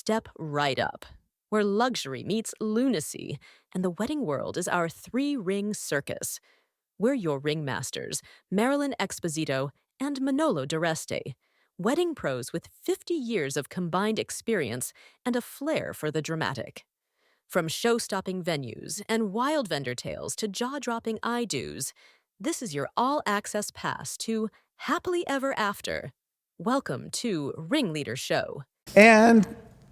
step right up, where luxury meets lunacy, and the wedding world is our three-ring circus. We're your ring masters, Marilyn Exposito and Manolo Dureste, wedding pros with 50 years of combined experience and a flair for the dramatic. From show-stopping venues and wild vendor tales to jaw-dropping I-dos, this is your all-access pass to Happily Ever After. Welcome to Ringleader Show. And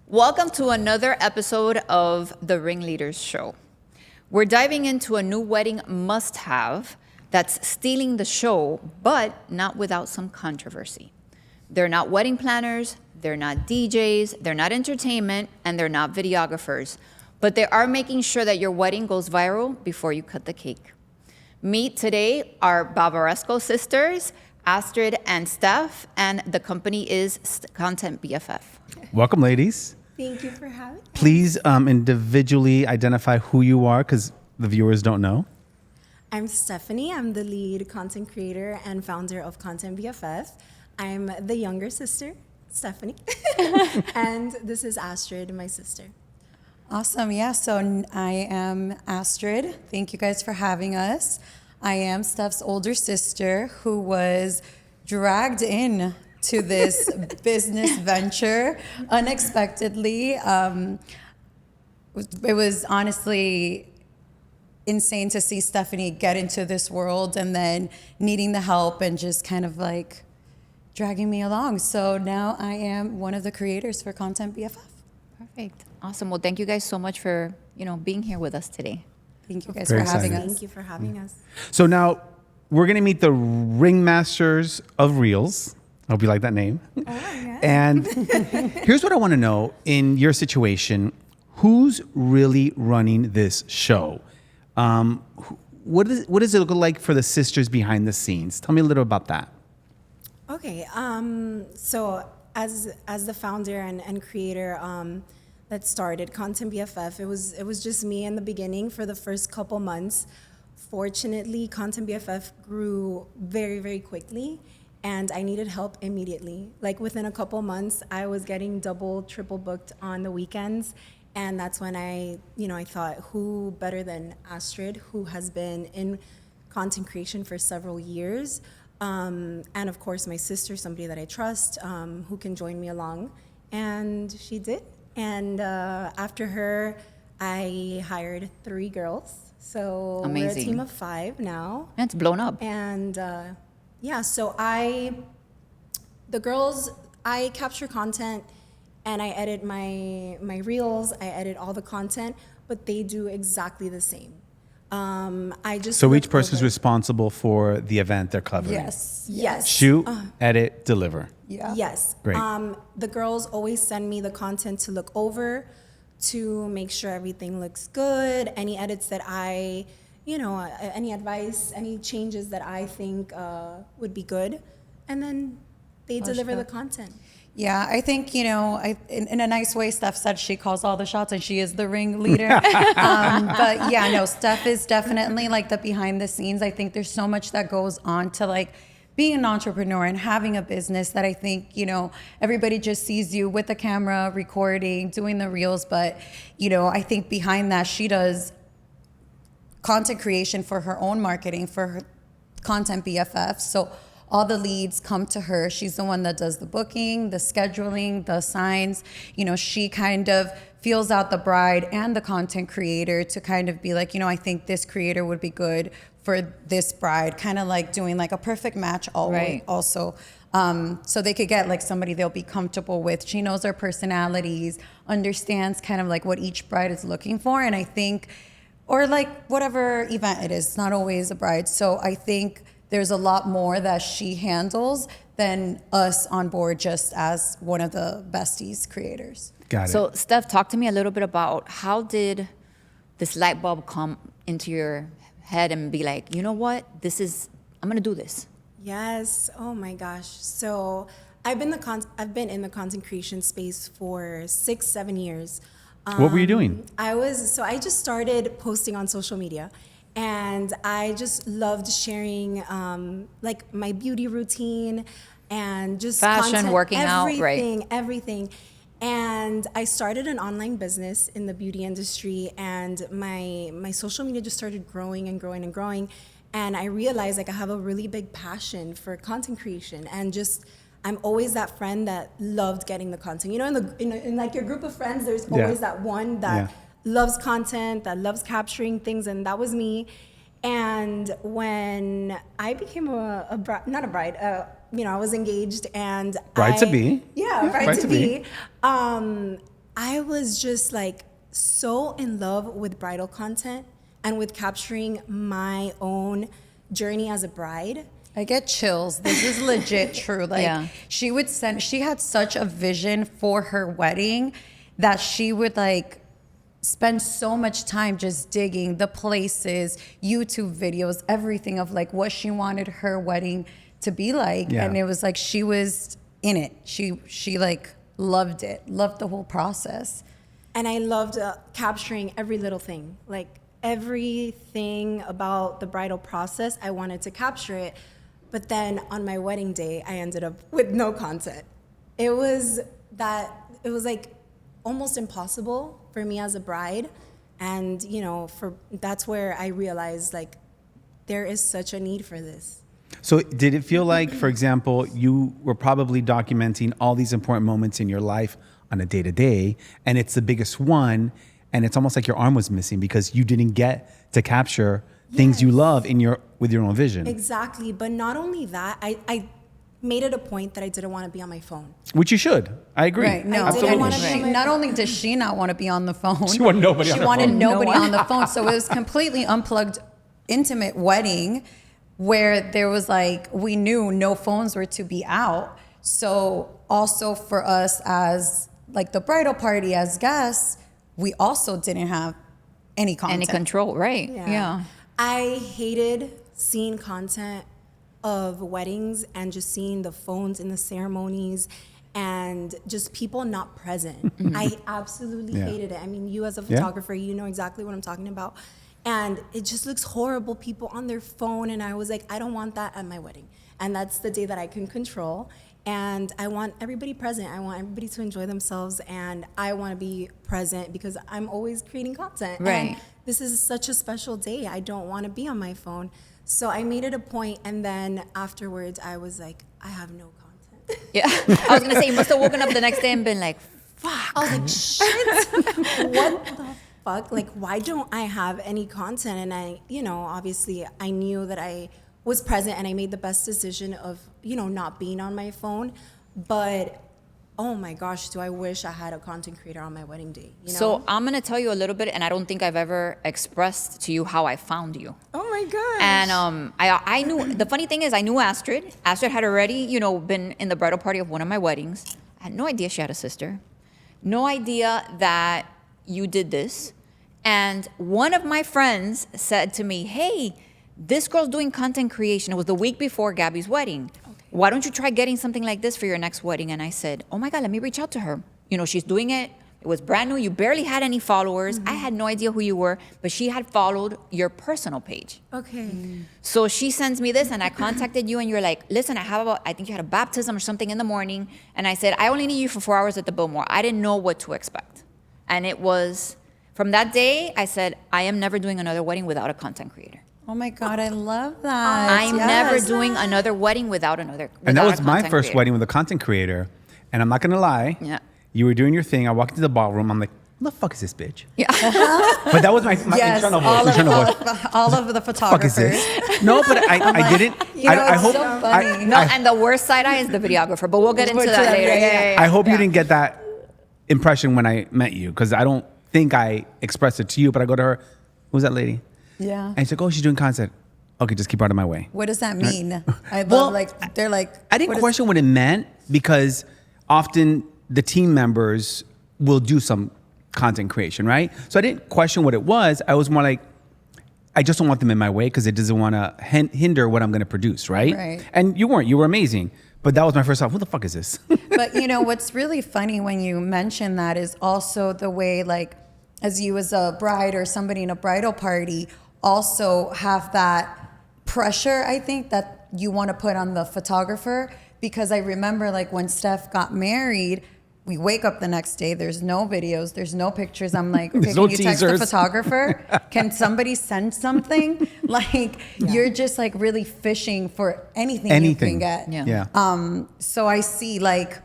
welcome to another episode of the Ringleaders Show. We're diving into a new wedding must-have that's stealing the show, but not without some controversy. They're not wedding planners, they're not DJs, they're not entertainment, and they're not videographers, but they are making sure that your wedding goes viral before you cut the cake. Meet today our Barbaresco sisters, Astrid and Steph, and the company is Content BFF. Welcome, ladies. Thank you for having me. Please individually identify who you are, because the viewers don't know. I'm Stephanie. I'm the lead content creator and founder of Content BFF. I'm the younger sister, Stephanie. And this is Astrid, my sister. Awesome. Yeah, so I am Astrid. Thank you guys for having us. I am Steph's older sister who was dragged in to this business venture unexpectedly. It was honestly insane to see Stephanie get into this world and then needing the help and just kind of like dragging me along. So now I am one of the creators for Content BFF. Perfect. Awesome. Well, thank you guys so much for, being here with us today. Thank you guys Very for having excited. us. Thank you for having us. So now we're going to meet the Ringmasters of Reels. I hope you like that name. Oh, yeah. And here's what I want to know in your situation. Who's really running this show? What does it look like for the sisters behind the scenes? Tell me a little about that. Okay. So as the founder and creator that started Content BFF, it was just me in the beginning for the first couple months. Fortunately, Content BFF grew very, very quickly, and I needed help immediately. Like within a couple months, I was getting double, triple booked on the weekends, and that's when I thought, who better than Astrid, who has been in content creation for several years, and of course my sister, somebody that I trust, who can join me along, and she did. And after her, I hired 3 girls. So Amazing. We're a team of 5 now. And it's blown up. And so the girls, I capture content and I edit my reels, I edit all the content, but they do exactly the same. So each person's responsible for the event they're covering. Yes. Shoot, edit, deliver. Yeah. Yes. Great. The girls always send me the content to look over, to make sure everything looks good. Any edits that any advice, any changes that I think would be good, and then they deliver the content. Yeah, I think, in a nice way, Steph said she calls all the shots and she is the ringleader. But yeah, no, Steph is definitely like the behind the scenes. I think there's so much that goes on to like being an entrepreneur and having a business that I think, everybody just sees you with the camera, recording, doing the reels. But, I think behind that, she does content creation for her own marketing, for her Content BFF. So all the leads come to her. She's the one that does the booking, the scheduling, the signs. She kind of feels out the bride and the content creator to kind of be like, I think this creator would be good for this bride, kind of like doing like a perfect match Right. also. So they could get like somebody they'll be comfortable with. She knows their personalities, understands kind of like what each bride is looking for. And I think, or like whatever event it is, it's not always a bride. So I think there's a lot more that she handles than us on board just as one of the besties creators. Got it. So, Steph, talk to me a little bit about how did this light bulb come into your head and be like, you know what, I'm gonna do this. Yes. Oh my gosh. So I've been in the content creation space for 6-7 years. What were you doing? I just started posting on social media, and I just loved sharing like my beauty routine and just Fashion, content, working out, right. everything. And I started an online business in the beauty industry, and my social media just started growing and growing and growing. And I realized like I have a really big passion for content creation, and just I'm always that friend that loved getting the content. You know, in like your group of friends, there's always that one that loves content, that loves capturing things, and that was me. And when I became a not a bride, you know, I was engaged, and Bride to be. Yeah, bride to be. I was just like so in love with bridal content and with capturing my own journey as a bride. I get chills. This is legit true. Like she had such a vision for her wedding that she would like spend so much time just digging the places, YouTube videos, everything of like what she wanted her wedding to be like. Yeah. And it was like she was in it. She like loved it, loved the whole process. And I loved capturing every little thing, like everything about the bridal process. I wanted to capture it. But then on my wedding day, I ended up with no content. It was like almost impossible for me as a bride. And, you know, that's where I realized like there is such a need for this. So did it feel like, for example, you were probably documenting all these important moments in your life on a day-to-day, and it's the biggest one, and it's almost like your arm was missing because you didn't get to capture things you love with your own vision? Exactly. But not only that, I made it a point that I didn't want to be on my phone. Which you should. I agree. Right. No. Absolutely. And not only does she not want to be on the phone, She wanted nobody on the wanted phone. nobody on the phone. So it was completely unplugged, intimate wedding where there was like, we knew no phones were to be out. So also for us as like the bridal party as guests, we also didn't have any content. Any control, right? Yeah. I hated seeing content of weddings and just seeing the phones in the ceremonies and just people not present. I absolutely hated it. I mean, you as a photographer, you know exactly what I'm talking about. And it just looks horrible, people on their phone. And I was like, I don't want that at my wedding. And that's the day that I can control. And I want everybody present. I want everybody to enjoy themselves. And I want to be present because I'm always creating content. Right. And this is such a special day. I don't want to be on my phone. So I made it a point, and then afterwards I was like, I have no content. Yeah. I was going to say, you must have woken up the next day and been like, fuck. I was like, shit, what the fuck? Like, why don't I have any content? And I, you know, obviously I knew that I was present and I made the best decision of, you know, not being on my phone. But oh my gosh, do I wish I had a content creator on my wedding day, you know? So I'm going to tell you a little bit, and I don't think I've ever expressed to you how I found you. Oh my gosh. And I knew, the funny thing is I knew Astrid. Astrid had already, you know, been in the bridal party of one of my weddings. I had no idea she had a sister. No idea that you did this. And one of my friends said to me, hey, this girl's doing content creation. It was the week before Gabby's wedding. Why don't you try getting something like this for your next wedding? And I said, oh my God, let me reach out to her. You know, she's doing it. It was brand new. You barely had any followers. I had no idea who you were, but she had followed your personal page. Okay. So she sends me this, and I contacted you, and you're like, listen, I think you had a baptism or something in the morning. And I said, I only need you for 4 hours at the Biltmore. I didn't know what to expect. And it was, from that day, I said, I am never doing another wedding without a content creator. Oh my God, I love that. I'm never doing another wedding without another. And that without was a my content first creator. wedding with a content creator. And I'm not going to lie. Yeah. You were doing your thing. I walked into the ballroom. I'm like, who the fuck is this bitch? Yeah. But that was my Yes, internal voice. all Internal of, voice. all of the Fuck is photographers. this? No, but I didn't. You know, I it's hope. so funny. No, and the worst side eye is the videographer, but we'll get into We'll that get to later. that, yeah. I hope you didn't get that impression when I met you, because I don't think I expressed it to you. But I go to her, who's that lady? Yeah. And she's like, oh, she's doing content. Okay, just keep her out of my way. What does that mean? I love Well, like they're like. I didn't what is- question what it meant because often the team members will do some content creation, right? So I didn't question what it was. I was more like, I just don't want them in my way because it doesn't want to hinder what I'm going to produce, right? Right. And you weren't. You were amazing. But that was my first thought. Who the fuck is this? But you know what's really funny when you mention that is also the way like, as you as a bride or somebody in a bridal party also have that pressure, I think, that you want to put on the photographer. Because I remember like when Steph got married, We wake up the next day. There's no videos. There's no pictures. I'm like, okay, There's can no you text the teasers. photographer? Can somebody send something? Like, you're just like really fishing for anything you can get. Yeah. So I see like,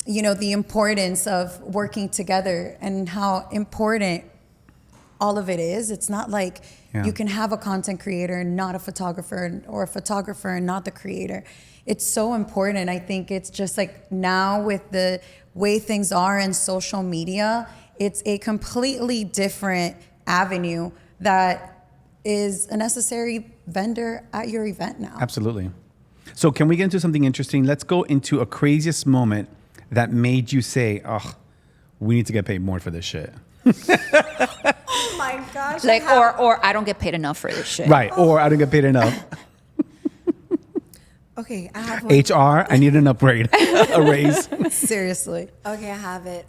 you know, the importance of working together and how important all of it is. It's not like you can have a content creator and not a photographer, or a photographer and not the creator. It's so important. I think it's just like now with the way things are in social media, it's a completely different avenue that is a necessary vendor at your event now. Absolutely. So can we get into something interesting? Let's go into a craziest moment that made you say, oh, we need to get paid more for this shit. Oh my gosh. Like, or I don't get paid enough for this shit. Right. Or I don't get paid enough. Okay, I have one. HR, I need an upgrade, a raise. Seriously. Okay, I have it.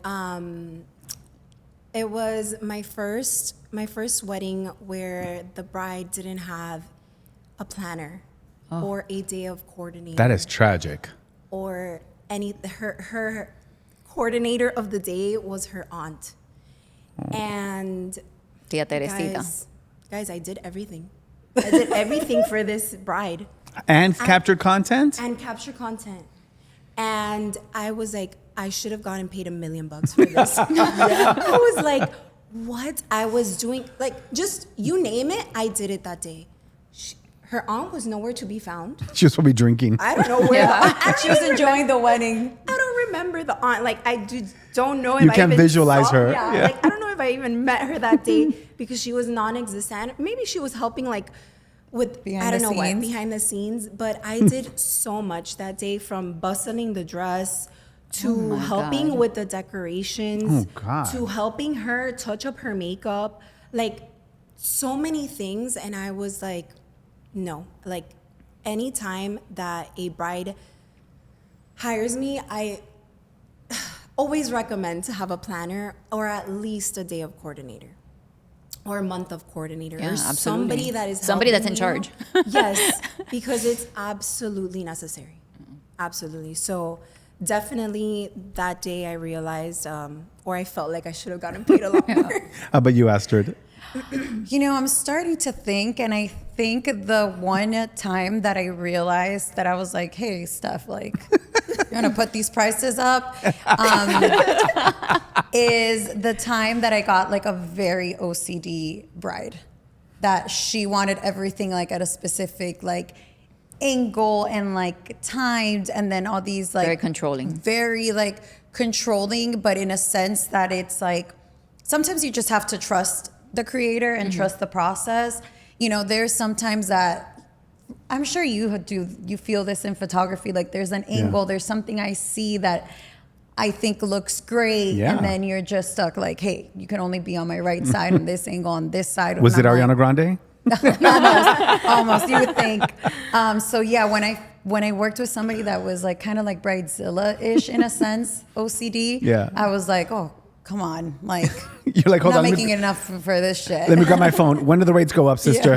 It was my first wedding where the bride didn't have a planner or a day of coordinating. That is tragic. Or her coordinator of the day was her aunt. And Tia Teresita. guys, I did everything. I did everything for this bride. And captured content? And capture content. And I was like, I should have gotten paid $1 million for this. I was like, what? I was doing, like, just you name it, I did it that day. Her aunt was nowhere to be found. She was probably drinking. I don't know where. She was enjoying the wedding. I don't remember the aunt. Like, I don't know if You I can't even visualize saw- her. Yeah, Yeah. like, I don't know if I even met her that day because she was non-existent. Maybe she was helping, like, with, Behind I don't the know what, scenes. behind the scenes. But I did so much that day, from bustling the dress to helping God. with the decorations, Oh, God. to helping her touch up her makeup. Like, so many things. And I was like, no. Like, anytime that a bride hires me, I always recommend to have a planner or at least a day of coordinator or a month of coordinator, Yeah, or absolutely. somebody that is Somebody that's in helping charge. you. Yes, because it's absolutely necessary. Absolutely. So definitely that day I realized, or I felt like I should have gotten paid a lot more. How about you, Astrid? You know, I'm starting to think, and I think the one time that I realized that I was like, hey, Steph, like, you're gonna put these prices up, is the time that I got like a very OCD bride, that she wanted everything like at a specific like angle and like timed, and then all these like Very controlling. very like controlling, but in a sense that it's like sometimes you just have to trust the creator and trust the process. You know, there's sometimes that I'm sure you feel this in photography, like there's an angle, there's something I see that I think looks great, Yeah. and then you're just stuck like, hey, you can only be on my right side on this angle on this side. Was it And I'm like, Ariana Grande? almost, you would think. So yeah, when I worked with somebody that was like kind of like Bridezilla-ish in a sense, OCD, Yeah. I was like, oh, come on, like You're like, I'm hold not on. making enough for this shit. Let me grab my phone. When do the rates go up, sister?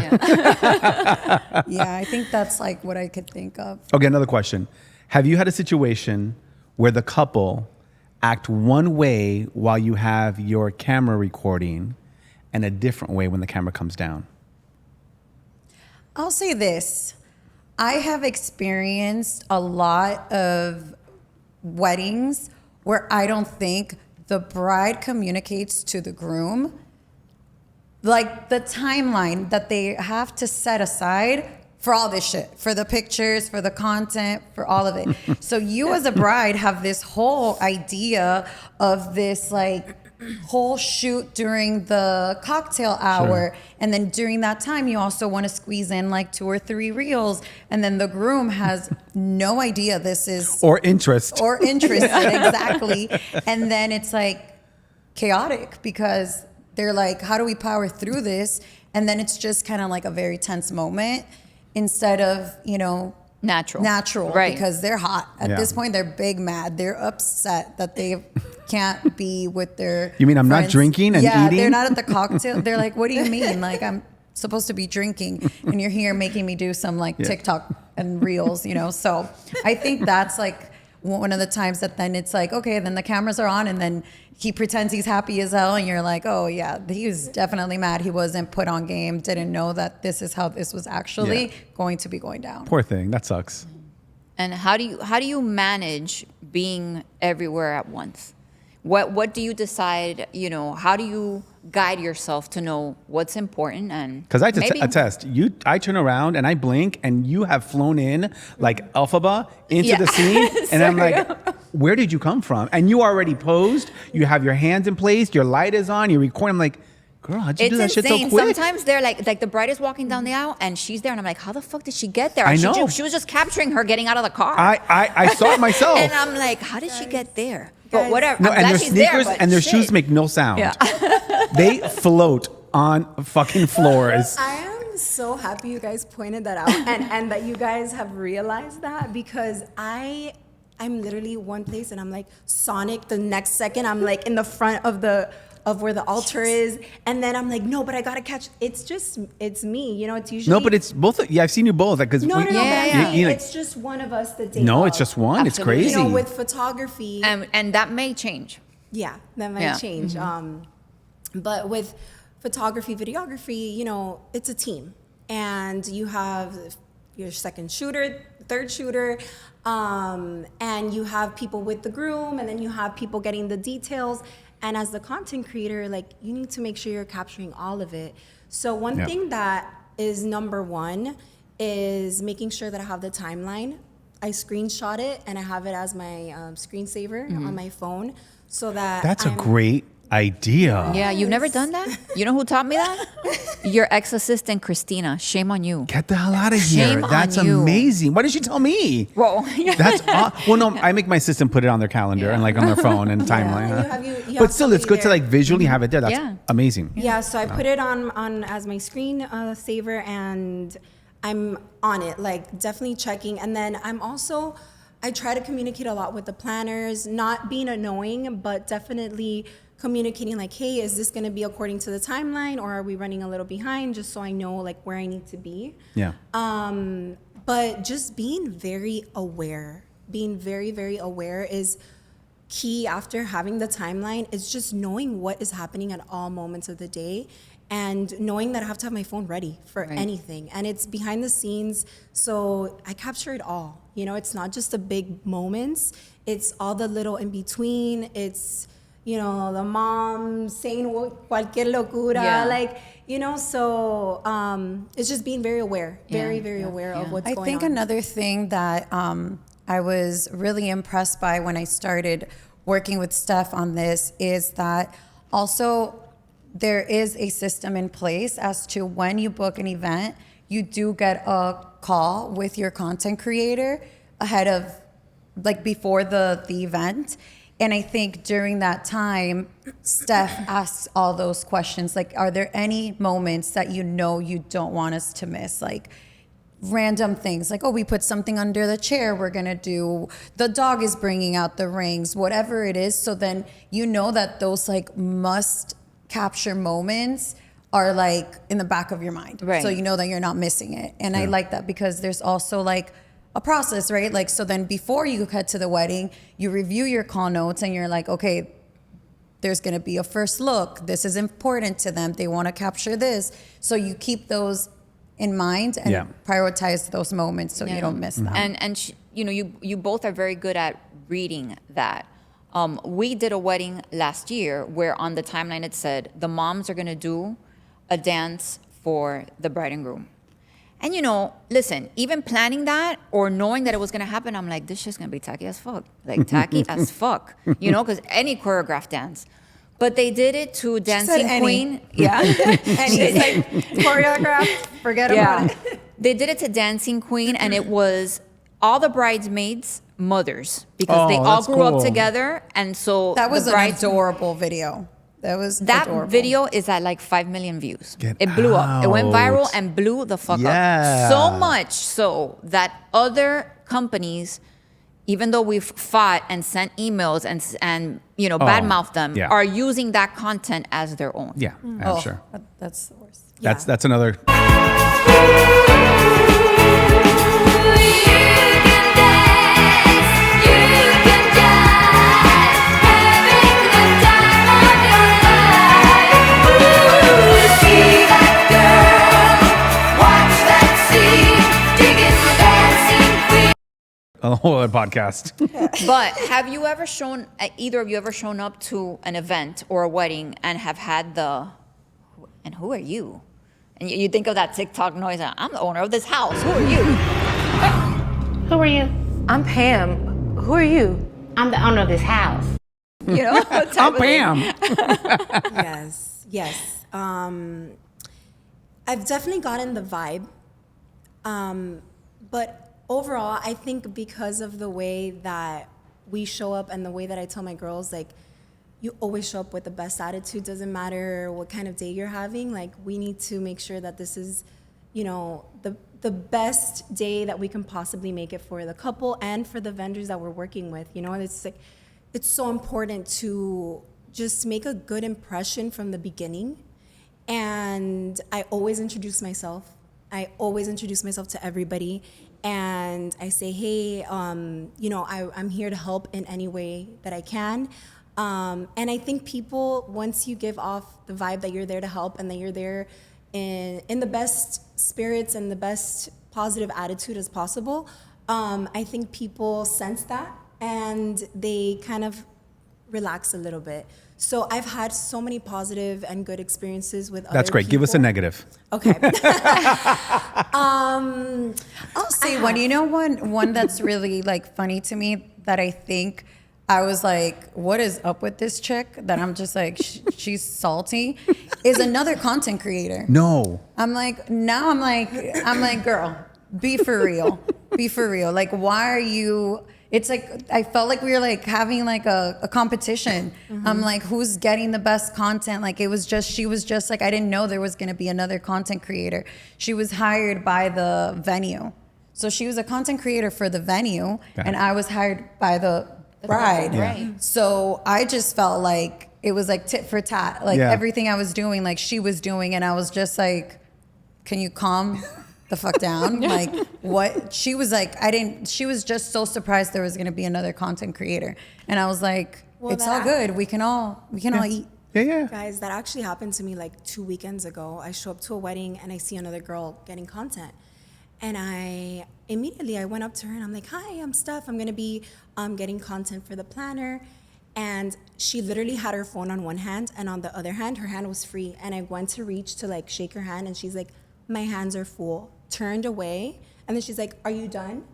Yeah, I think that's like what I could think of. Okay, another question. Have you had a situation where the couple act one way while you have your camera recording and a different way when the camera comes down? I'll say this. I have experienced a lot of weddings where I don't think the bride communicates to the groom like the timeline that they have to set aside for all this shit, for the pictures, for the content, for all of it. So you as a bride have this whole idea of this like whole shoot during the cocktail hour. Sure. And then during that time, you also want to squeeze in like 2 or 3 reels. And then the groom has no idea this is Or interest? or interested, exactly. And then it's like chaotic because they're like, how do we power through this? And then it's just kind of like a very tense moment instead of, you know, natural, Right. because they're hot. At Yeah. this point, they're big mad. They're upset that they can't be with their You mean I'm not friends. drinking and yeah, eating? they're not at the cocktail. They're like, what do you mean? Like, I'm supposed to be drinking and you're here making me do some like TikTok and reels, you know? So I think that's like one of the times that then it's like, okay, then the cameras are on and then he pretends he's happy as hell and you're like, oh yeah, he was definitely mad he wasn't put on game, didn't know that this is how this was actually going to be going down. Poor thing. That sucks. And how do you manage being everywhere at once? What do you decide, how do you guide yourself to know what's important? And Because I maybe- attest, I turn around and I blink and you have flown in like Elphaba into the scene. And I'm like, where did you come from? And you already posed. You have your hands in place. Your light is on. You're recording. I'm like, girl, how'd you do that insane. shit so quick? Sometimes they're like the bride is walking down the aisle and she's there and I'm like, how the fuck did she get there? I And know. She was just capturing her getting out of the car. I saw it myself. And I'm like, how did she get there? But Guys. whatever. No, I'm and glad their she's there, sneakers but and their shit. shoes make no sound. Yeah. They float on fucking floors. I am so happy you guys pointed that out and that you guys have realized that, because I'm literally one place and I'm like Sonic, the next second I'm like in the front of where the altar is, and then I'm like, no, but I gotta catch. It's me, It's usually No, but it's both. Yeah, I've seen you both. Like, cause no, but Yeah. it's just one of us the day. no, of. it's just one. Absolutely. It's crazy. With photography, And that may change. yeah, that might Yeah. change. But with photography, videography, it's a team, and you have your second shooter, third shooter, and you have people with the groom, and then you have people getting the details. And as the content creator, like, you need to make sure you're capturing all of it. So one Yeah. thing that is number one is making sure that I have the timeline. I screenshot it and I have it as my screensaver on my phone, so that That's a I'm- great idea. Yeah, you've never done that? You know who taught me that? Your ex-assistant, Christina. Shame on you. Get the hell out of here. Shame on That's you. amazing. Why didn't you tell me? Whoa. That's well, no. I make my assistant put it on their calendar and like on their phone and timeline. And you have But still, it's good to somebody like visually have it there. That's Yeah. amazing. Yeah, so I put it on as my screen saver, and I'm on it, like definitely checking. And then I try to communicate a lot with the planners, not being annoying, but definitely communicating like, hey, is this going to be according to the timeline, or are we running a little behind, just so I know like where I need to be. Yeah. But just being very aware, being very, very aware is key after having the timeline. It's just knowing what is happening at all moments of the day, and knowing that I have to have my phone ready for anything. And it's behind the scenes, so I capture it all. It's not just the big moments, it's all the little in between. It's, the mom saying cualquier locura, so it's just being very aware, very aware of what's going on. I think another thing that I was really impressed by when I started working with Steph on this is that also there is a system in place as to when you book an event, you do get a call with your content creator ahead of, like, before the event. And I think during that time, Steph asks all those questions. Like, are there any moments that you don't want us to miss? Like, random things like, oh, we put something under the chair, we're gonna do, the dog is bringing out the rings, whatever it is. So then that those like must capture moments are like in the back of your mind. Right. So that you're not missing it. And I like that because there's also like a process, right? Like, so then before you head to the wedding, you review your call notes and you're like, okay, there's going to be a first look. This is important to them. They want to capture this. So you keep those in mind and prioritize those moments so you don't miss them. And you both are very good at reading that. We did a wedding last year where on the timeline it said the moms are going to do a dance for the bride and groom. And listen, even planning that or knowing that it was gonna happen, I'm like, this shit's gonna be tacky as fuck. Like tacky as fuck. Because any choreographed dance. But they did it to Dancing any. Queen. Yeah. She's like, choreographed, forget about it. They did it to Dancing Queen, and it was all the bridesmaids' mothers because they all that's grew up cool. together. And so That was the an brides, adorable video. That that video is at like 5 million views. Get It blew up. It went out. viral and blew the fuck Yeah. up. So much so that other companies, even though we've fought and sent emails and badmouthed them, yeah. are using that content as their own. Yeah, I'm sure. That's the worst. That's another. You can dance, you whole other podcast. But have you ever shown, either of you ever shown up to an event or a wedding and have had and who are you? And you think of that TikTok noise, I'm the owner of this house. Who are you? Who are you? I'm Pam. Who are you? I'm the owner of this house. You know? I'm Pam. Yes. I've definitely gotten the vibe. But overall, I think because of the way that we show up and the way that I tell my girls, like, you always show up with the best attitude. Doesn't matter what kind of day you're having. Like, we need to make sure that this is, you know, the best day that we can possibly make it for the couple and for the vendors that we're working with. You know, it's like, it's so important to just make a good impression from the beginning. And I always introduce myself. I always introduce myself to everybody. And I say, hey, you know, I'm here to help in any way that I can. And I think people, once you give off the vibe that you're there to help and that you're there in the best spirits and the best positive attitude as possible, I think people sense that and they kind of relax a little bit. So I've had so many positive and good experiences with other That's great. Give us a people. negative. Okay. I'll say one. You know, one that's really like funny to me that I think I was like, what is up with this chick? That I'm just like, she's salty. Is another content creator. No. I'm like, girl, be for real. Be for real. Like, why are you? It's like, I felt like we were like having like a competition. I'm like, who's getting the best content? Like, she was just like, I didn't know there was going to be another content creator. She was hired by the venue. So she was a content creator for the venue and I was hired by the bride. Right. So I just felt like it was like tit for tat. Like everything I was doing, like she was doing. And I was just like, can you calm the fuck down? Like, what? She was like, she was just so surprised there was going to be another content creator. And I was like, Well, it's all good. We can all eat. Yeah. Guys, that actually happened to me like 2 weekends ago. I show up to a wedding and I see another girl getting content. And I immediately went up to her and I'm like, hi, I'm Steph. I'm going to be getting content for the planner. And she literally had her phone on one hand and on the other hand, her hand was free. And I went to reach to like shake her hand and she's like, my hands are full. Turned away. And then she's like, are you done?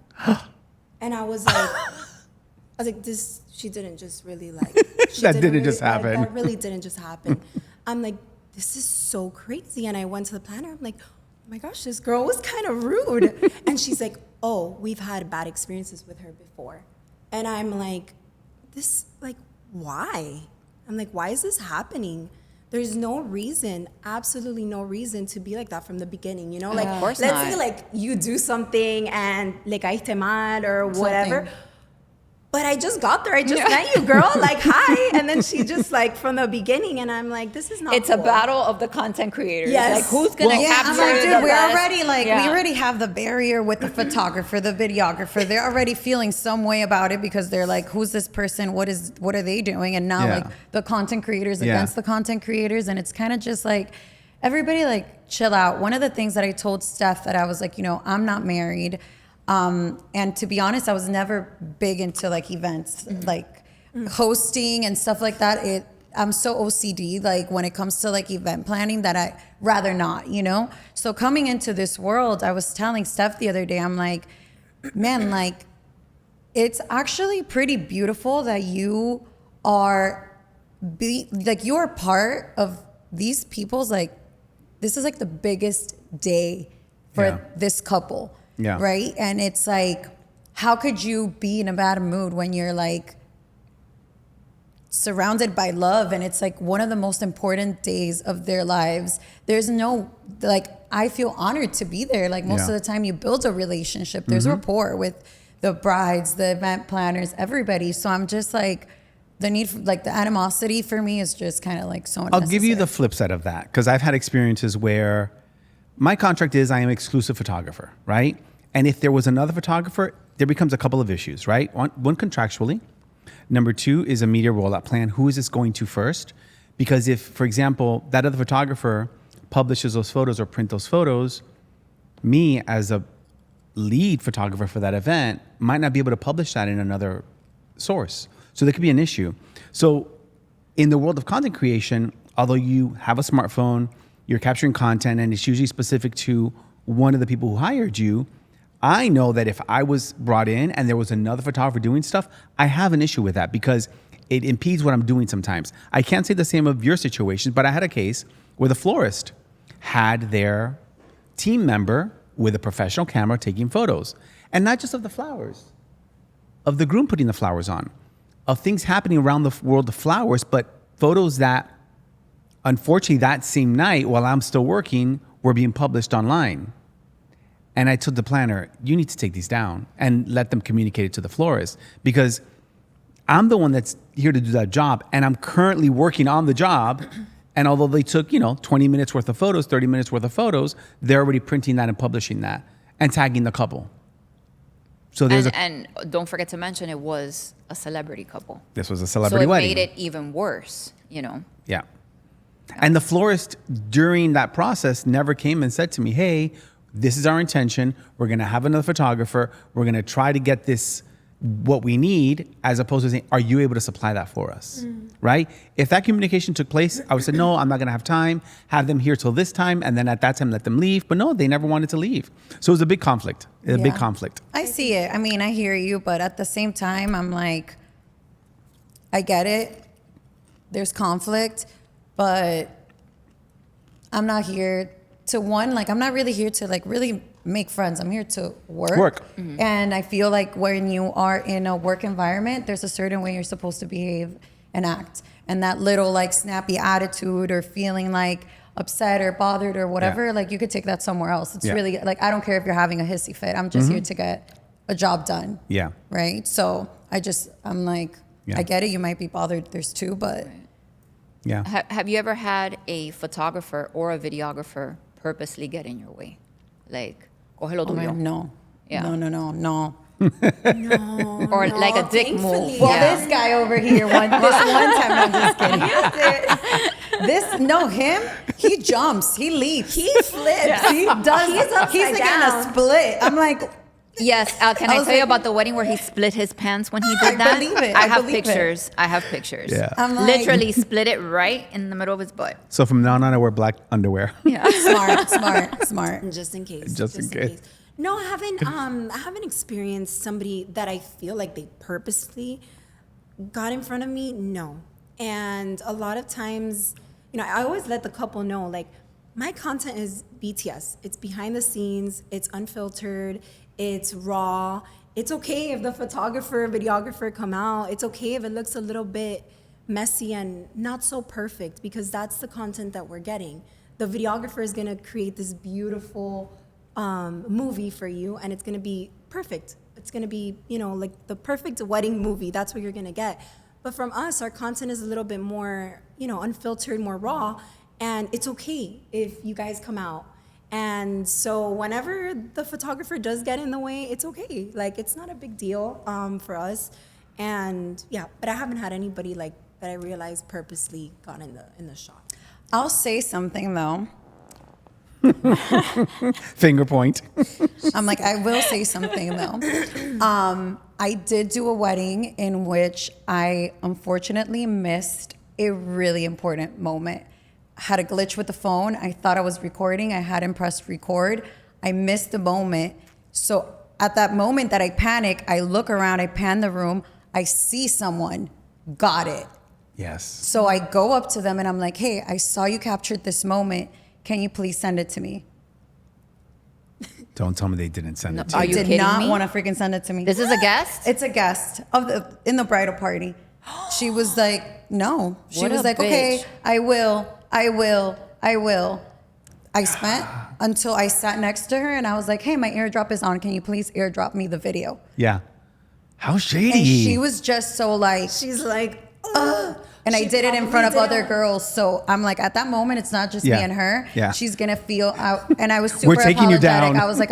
And I was like, this, she didn't just really like. That didn't just happen. That really didn't just happen. I'm like, this is so crazy. And I went to the planner. I'm like, oh my gosh, this girl was kind of rude. And she's like, oh, we've had bad experiences with her before. And I'm like, why? I'm like, why is this happening? There's no reason, absolutely no reason to be like that from the beginning, you know? Like, of course let's not. say like you do something and le caíste mal or whatever. Something. But I just got there. I just met you, girl. Like, hi. And then she just like from the beginning, and I'm like, this is not. It's cool. a battle of the content creators. Yes. Like, who's going to Yeah, capture I'm like, the dude, best? we already have the barrier with the photographer, the videographer. They're already feeling some way about it because they're like, who's this person? What are they doing? And now like the content creators against the content creators. And it's kind of just like, everybody like chill out. One of the things that I told Steph that I was like, you know, I'm not married. And to be honest, I was never big into like events, like hosting and stuff like that. I'm so OCD, like when it comes to like event planning that I rather not, you know? So coming into this world, I was telling Steph the other day, I'm like, man, like it's actually pretty beautiful that you are you're part of these people's, like, this is like the biggest day for this couple. Yeah. Right. And it's like, how could you be in a bad mood when you're like surrounded by love? And it's like one of the most important days of their lives. There's no, like, I feel honored to be there. Like most of the time you build a relationship, there's rapport with the brides, the event planners, everybody. So I'm just like, the need for, like, the animosity for me is just kind of like so unnecessary. I'll give you the flip side of that because I've had experiences where my contract is I am exclusive photographer, right? And if there was another photographer, there becomes a couple of issues, right? One contractually. Number two is a media rollout plan. Who is this going to first? Because if, for example, that other photographer publishes those photos or print those photos, me as a lead photographer for that event might not be able to publish that in another source. So there could be an issue. So in the world of content creation, although you have a smartphone, you're capturing content and it's usually specific to one of the people who hired you, I know that if I was brought in and there was another photographer doing stuff, I have an issue with that because it impedes what I'm doing sometimes. I can't say the same of your situation, but I had a case where the florist had their team member with a professional camera taking photos. And not just of the flowers, of the groom putting the flowers on, of things happening around the world of flowers, but photos that, unfortunately, that same night while I'm still working, were being published online. And I told the planner, you need to take these down and let them communicate it to the florist because I'm the one that's here to do that job and I'm currently working on the job. And although they took, 20 minutes worth of photos, 30 minutes worth of photos, they're already printing that and publishing that and tagging the couple. So there's and don't forget to mention it was a celebrity couple. This was a celebrity so it wedding. made it even worse, Yeah. And the florist during that process never came and said to me, hey, this is our intention. We're going to have another photographer. We're going to try to get this, what we need, as opposed to saying, are you able to supply that for us? Right? If that communication took place, I would say, no, I'm not going to have time. Have them here till this time. And then at that time, let them leave. But no, they never wanted to leave. So it was a big conflict. Big conflict. I see it. I mean, I hear you, but at the same time, I'm like, I get it. There's conflict, but I'm not here to I'm not really here to really make friends. I'm here to work. And I feel like when you are in a work environment, there's a certain way you're supposed to behave and act. And that little snappy attitude or feeling upset or bothered or whatever, you could take that somewhere else. It's really I don't care if you're having a hissy fit. I'm just here to get a job done. Yeah. Right? So I'm like, I get it. You might be bothered. There's two, but. Yeah. Have you ever had a photographer or a videographer purposely get in your way? Coge lo tuyo. No. Yeah. No. Or like a dick move. Well, this guy over here, this one time, I'm just kidding. Him, he jumps, he leaps, he flips, he does, he's a split. I'm like, yes, can I tell you about the wedding where he split his pants when he did that? I believe it. I have pictures. I have pictures. Yeah. I'm like, literally split it right in the middle of his butt. So from now on, I wear black underwear. Yeah. smart. Just in case. Just in case. No, I haven't experienced somebody that I feel like they purposely got in front of me. No. And a lot of times, I always let the couple know, my content is BTS. It's behind the scenes. It's unfiltered. It's raw. It's okay if the photographer, videographer come out. It's okay if it looks a little bit messy and not so perfect because that's the content that we're getting. The videographer is going to create this beautiful movie for you and it's going to be perfect. It's going to be, the perfect wedding movie. That's what you're going to get. But from us, our content is a little bit more, unfiltered, more raw. And it's okay if you guys come out. And so whenever the photographer does get in the way, it's okay. It's not a big deal for us. And yeah, but I haven't had anybody that I realized purposely got in the shot. I'll say something though. Finger point. I'm like, I will say something though. I did do a wedding in which I unfortunately missed a really important moment. Had a glitch with the phone. I thought I was recording. I hadn't pressed record. I missed the moment. So at that moment that I panic, I look around, I pan the room, I see someone got it. Yes. So I go up to them and I'm like, hey, I saw you captured this moment. Can you please send it to me? Don't tell me they didn't send it to Are you. you Did kidding not me? want to freaking send it to me. This is a guest? It's a guest in the bridal party. She was like, no. She What was a like, okay, bitch. I will. I spent until I sat next to her and I was like, hey, my airdrop is on. Can you please airdrop me the video? Yeah. How shady. And she was just so like, She's like, ugh. and I She did it in probably front of did other it. girls. So I'm like, at that moment, it's not just Yeah. me and her. Yeah. She's going to feel out. And I was super We're taking you apologetic. down. I was like,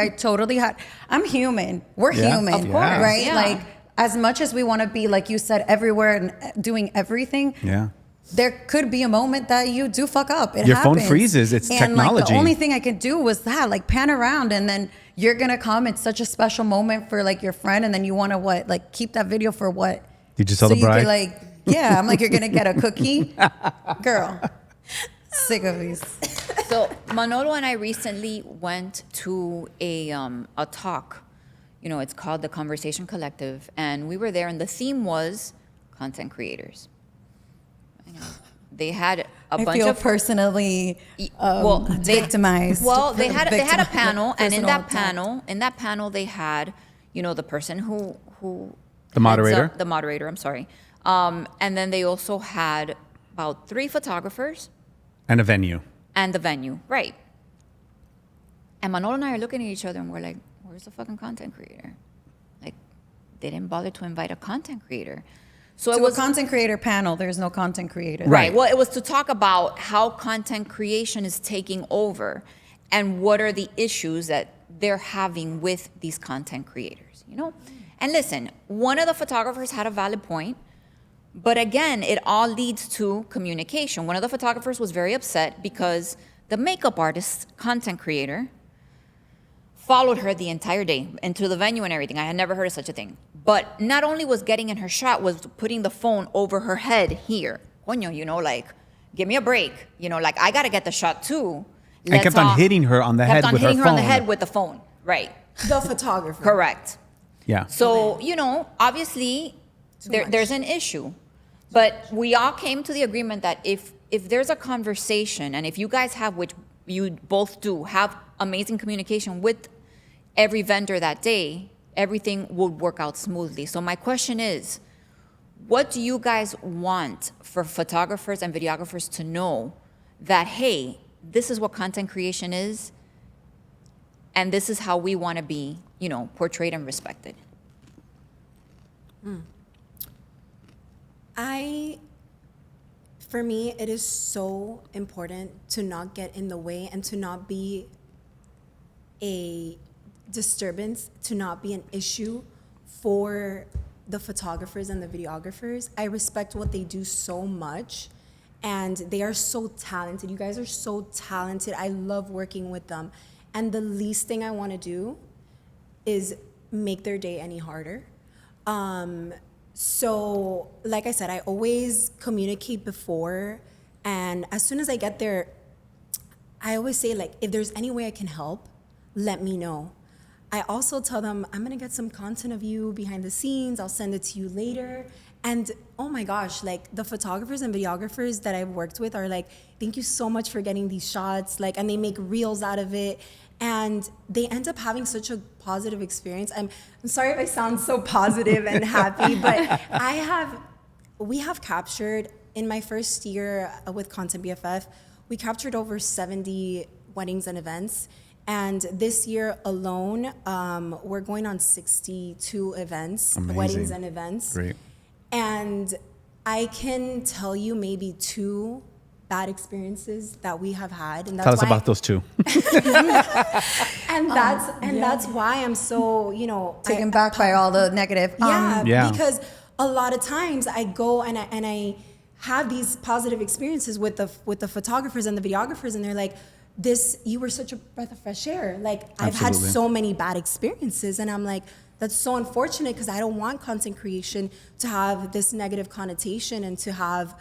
I'm human. We're Yeah, human. of course. Right? Yeah. Like, as much as we want to be, like you said, everywhere and doing everything, Yeah. there could be a moment that you do fuck up. It Your phone happens. freezes. It's and like technology. the only thing I could do was that, like pan around, and then you're gonna come. It's such a special moment for like your friend, and then you want to like keep that video for what? Did you tell so the bride? You could, like, yeah, I'm like, you're gonna get a cookie, girl. Sick of these. So Manolo and I recently went to a talk. It's called the Conversation Collective, and we were there, and the theme was content creators. They had a I bunch feel of personally victimized. Well, they had a Victimized. panel, and in Personal that panel, they had the person who The moderator? heads up- the moderator. I'm sorry, and then they also had about 3 photographers And a venue. and the venue, right? And Manolo and I are looking at each other, and we're like, "Where's the fucking content creator?" Like, they didn't bother to invite a content creator. So To it was a content creator panel, there's no content creator. Right. Well, it was to talk about how content creation is taking over and what are the issues that they're having with these content creators, And listen, one of the photographers had a valid point, but again, it all leads to communication. One of the photographers was very upset because the makeup artist, content creator, followed her the entire day into the venue and everything. I had never heard of such a thing. But not only was getting in her shot, was putting the phone over her head here. Coño, like, give me a break. Like, I got to get the shot too. And kept on hitting her on the head with her phone. Kept on hitting her on the head with the phone. Right. The photographer. Correct. Yeah. So, obviously, there's an issue. But we all came to the agreement that if there's a conversation, and if you guys have, which you both do, have amazing communication with every vendor that day, everything would work out smoothly. So my question is, what do you guys want for photographers and videographers to know that, hey, this is what content creation is, and this is how we want to be, portrayed and respected? For me, it is so important to not get in the way and to not be a disturbance, to not be an issue for the photographers and the videographers. I respect what they do so much, and they are so talented. You guys are so talented. I love working with them. And the least thing I want to do is make their day any harder. So, like I said, I always communicate before, and as soon as I get there, I always say, like, if there's any way I can help, let me know. I also tell them, I'm gonna get some content of you behind the scenes, I'll send it to you later. And oh my gosh, like, the photographers and videographers that I've worked with are like, thank you so much for getting these shots, like, and they make reels out of it. And they end up having such a positive experience. I'm sorry if I sound so positive and happy, but we have captured, in my first year with Content BFF, we captured over 70 weddings and events. And this year alone, we're going on 62 events, Amazing. weddings and events. Great. And I can tell you maybe 2 bad experiences that we have had, and that's Tell us why about those 2. that's why I'm so Taken back by all the negative. Yeah. Because a lot of times I go and I have these positive experiences with the photographers and the videographers, and they're like, you were such a breath of fresh air. Like, I've had Absolutely. so many bad experiences, and I'm like, that's so unfortunate, because I don't want content creation to have this negative connotation and to have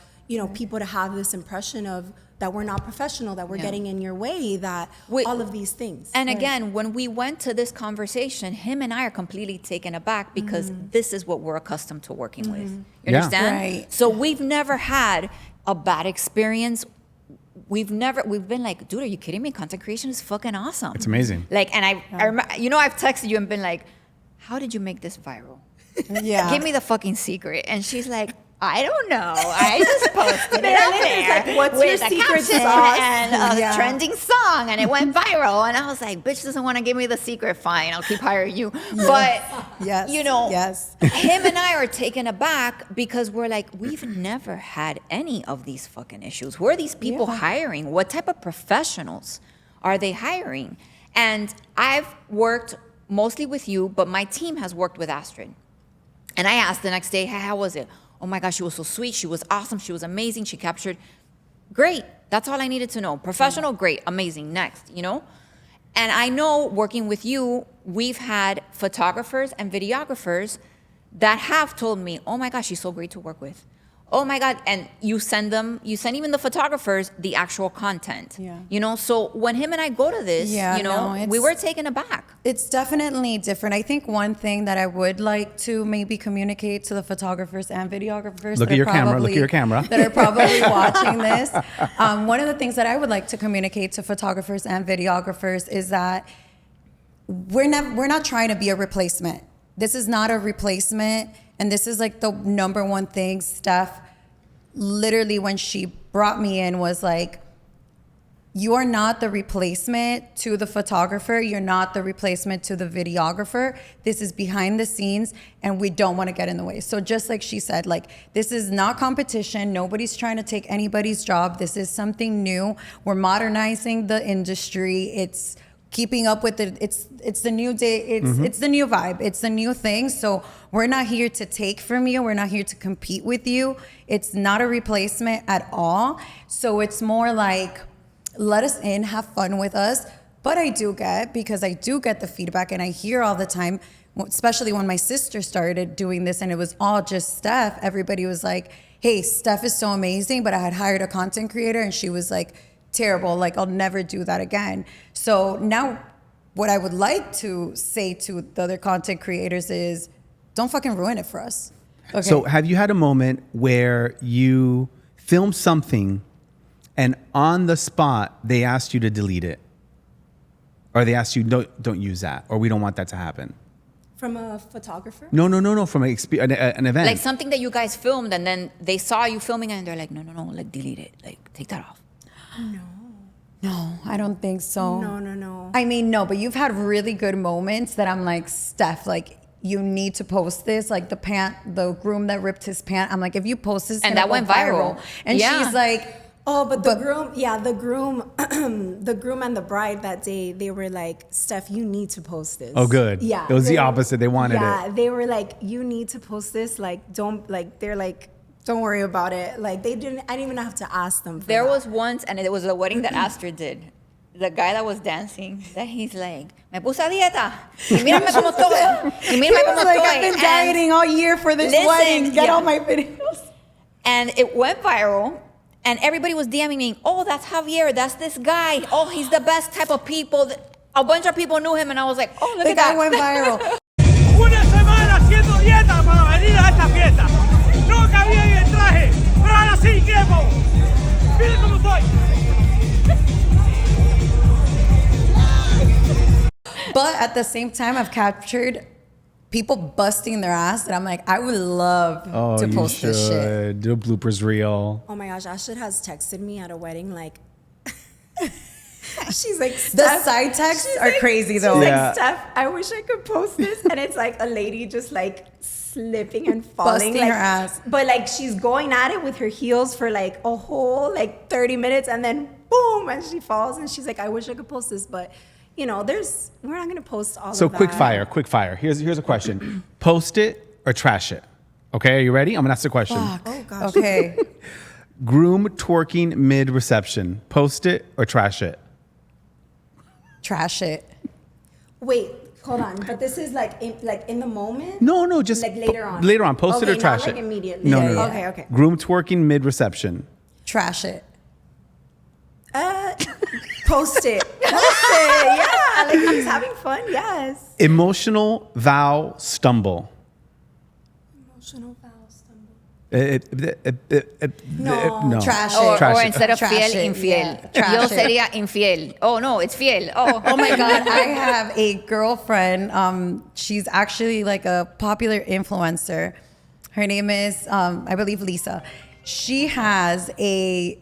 people to have this impression of that we're not professional, that we're getting in your way, that all of these things. And again, when we went to this conversation, him and I are completely taken aback because this is what we're accustomed to working with. You Yeah. understand? Right. So we've never had a bad experience. We've been like, dude, are you kidding me? Content creation is fucking awesome. It's amazing. Like, and I remember, I've texted you and been like, how did you make this viral? Yeah. Give me the fucking secret. And she's like, I don't know. I just posted it up there. It's like, what's your with a secret caption sauce? and a Yeah. trending song, and it went viral. And I was like, bitch doesn't want to give me the secret. Fine, I'll keep hiring you. But Yes. yes. Him and I are taken aback because we're like, we've never had any of these fucking issues. Who are these people hiring? What type of professionals are they hiring? And I've worked mostly with you, but my team has worked with Astrid. And I asked the next day, hey, how was it? oh my gosh, she was so sweet. She was awesome. She was amazing. She captured. Great. That's all I needed to know. Professional, great, amazing. Next, you know? And I know working with you, we've had photographers and videographers that have told me, oh my gosh, she's so great to work with. Oh my God. And you send even the photographers the actual content. Yeah. You know, so when him and I go to this, Yeah, you know, no, we were taken aback. It's definitely different. I think one thing that I would like to maybe communicate to the photographers and videographers Look at your camera. Look at your camera. that are probably watching this. One of the things that I would like to communicate to photographers and videographers is that we're not trying to be a replacement. This is not a replacement. And this is like the number one thing Steph, literally when she brought me in, was like, you are not the replacement to the photographer. You're not the replacement to the videographer. This is behind the scenes and we don't want to get in the way. So just like she said, like, this is not competition. Nobody's trying to take anybody's job. This is something new. We're modernizing the industry. It's keeping up with it's the new day. It's the new vibe. It's the new thing. So we're not here to take from you. We're not here to compete with you. It's not a replacement at all. So it's more like, let us in, have fun with us. But I do get the feedback and I hear all the time, especially when my sister started doing this and it was all just Steph, everybody was like, hey, Steph is so amazing, but I had hired a content creator and she was like, terrible, like I'll never do that again. So now what I would like to say to the other content creators is, don't fucking ruin it for us. Okay. So have you had a moment where you filmed something and on the spot they asked you to delete it? Or they asked you, don't use that, or we don't want that to happen? From a photographer? No, from an event. Like something that you guys filmed and then they saw you filming and they're like, no, like delete it. Like take that off. No, I don't think so. No. I mean, no, but you've had really good moments that I'm like, Steph, like, you need to post this. Like the groom that ripped his pant. I'm like, if you post this, And that went viral. And Yeah. she's like, Oh, but the groom, the groom and the bride that day, they were like, Steph, you need to post this. Oh, good. Yeah. It was the opposite. They wanted it. Yeah, they were like, you need to post this. Like, don't worry about it. Like, I didn't even have to ask them for There that. was once, and it was the wedding that Astrid did. The guy that was dancing, that he's like, me puse a dieta. Y mírame cómo estoy. Y he mírame was cómo like, estoy. I've been And dieting all year for this listen, wedding. Get yeah. all my videos. And it went viral. And everybody was DMing me, oh, that's Javier. That's this guy. Oh, he's the best type of people. A bunch of people knew him. And I was like, oh, look The at guy that. went viral. Una semana haciendo dieta para venir a esta fiesta. No cabía en el traje, pero ahora sí quemo. Miren cómo estoy. But at the same time, I've captured people busting their ass that I'm like, I would love to post this shit. Do a bloopers reel. Oh my gosh, Ashton has texted me at a wedding like, she's like, The Steph, side texts she's are crazy though. She's Yeah. like, Steph, I wish I could post this. And it's like a lady just like slipping and falling. Busting like, her ass. But like she's going at it with her heels for like a whole like 30 minutes and then boom, and she falls and she's like, I wish I could post this. But you know, we're not gonna post all So of that. quick fire. Here's a question. Post it or trash it. Okay, are you ready? I'm gonna ask the question. Oh gosh. Okay. Groom twerking mid-reception. Post it or trash it? Trash it. Wait, hold on. But this is like in the moment? No, just like later on. Later on, post it Okay, or trash not like it. immediately. No, Yeah, no, no. yeah. Okay. Groom twerking mid-reception. Trash it. Post it. Yeah. Like I'm just having fun. Yes. Emotional vow stumble. Emotional vow stumble. No. Trash Or, it. Trash or it. instead of Trash fiel, it, infiel. yeah. Trash Yo it. sería infiel. Oh, no, it's fiel. Oh, Oh my God, I have a girlfriend. She's actually like a popular influencer. Her name is, I believe, Lisa. She has a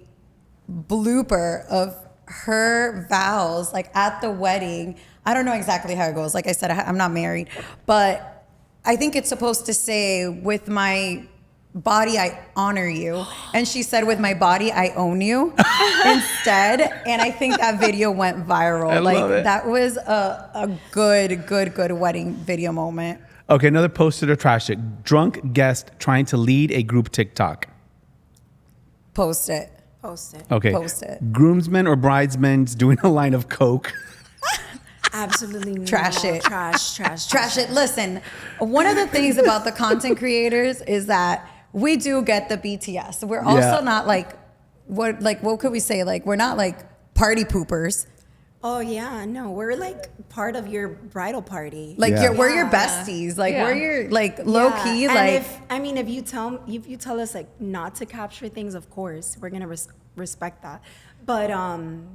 blooper of her vows, like at the wedding. I don't know exactly how it goes. Like I said, I'm not married, but I think it's supposed to say, with my body, I honor you. And she said, with my body, I own you instead. And I think that video went viral. I like love it. that was a good wedding video moment. Okay, another posted or trash it. Drunk guest trying to lead a group TikTok. Post it. Post it. Okay. Post it. Groomsmen or bridesmaids doing a line of coke. Absolutely not. Trash it. Trash it. Listen, one of the things about the content creators is that we do get the BTS. We're also not like what could we say? Like, we're not like party poopers. Oh yeah, no, we're like part of your bridal party. Like Yeah. we're your besties. Like we're your like low Yeah, key. and Like if you tell us like not to capture things, of course we're gonna respect that. But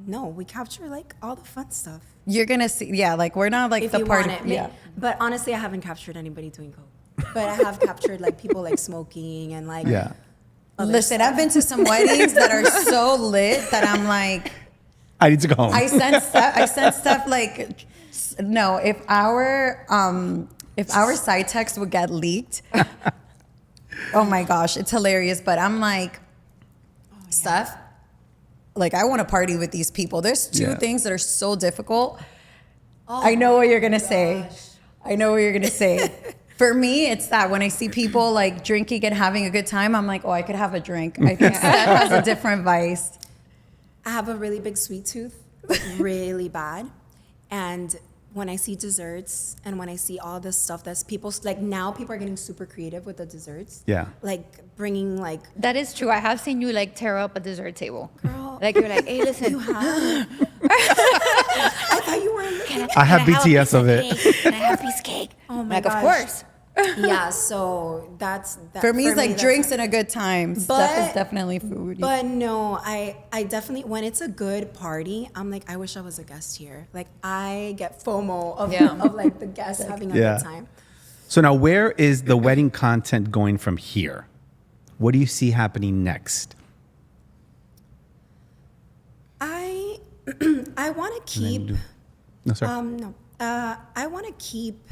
no, we capture like all the fun stuff. you're gonna see. Yeah, like we're not like If the you party. want it. Yeah. But honestly, I haven't captured anybody doing coke. But I have captured like people like smoking and like Yeah. other Listen, stuff. I've been to some weddings that are so lit that I'm like, I need to go home. I sent stuff like, no, if our side text would get leaked, oh my gosh, it's hilarious. But I'm like, Steph, like I want to party with these people. There's two things that are so difficult. I know what you're gonna say. I know what you're gonna say. For me, it's that when I see people like drinking and having a good time, I'm like, oh, I could have a drink. I think Steph has a different vice. I have a really big sweet tooth, like really bad. And when I see desserts and when I see all this stuff that's like now people are getting super creative with the desserts. Yeah. Like bringing like, That is true. I have seen you like tear up a dessert table. girl, Like you're like, hey, listen. you have. I thought you were in I have BTS of it. Can I have a piece of cake? Oh my Like, gosh. of course. Yeah, so that's that, For me, it's like that's drinks and a good time. Stuff But- is definitely food. But no, I definitely, when it's a good party, I'm like, I wish I was a guest here. Like I get FOMO of, Yeah. of like the guests having a Yeah. good time. So now, where is the wedding content going from here? What do you see happening next? I want to keep, No, sorry. no, I want to keep,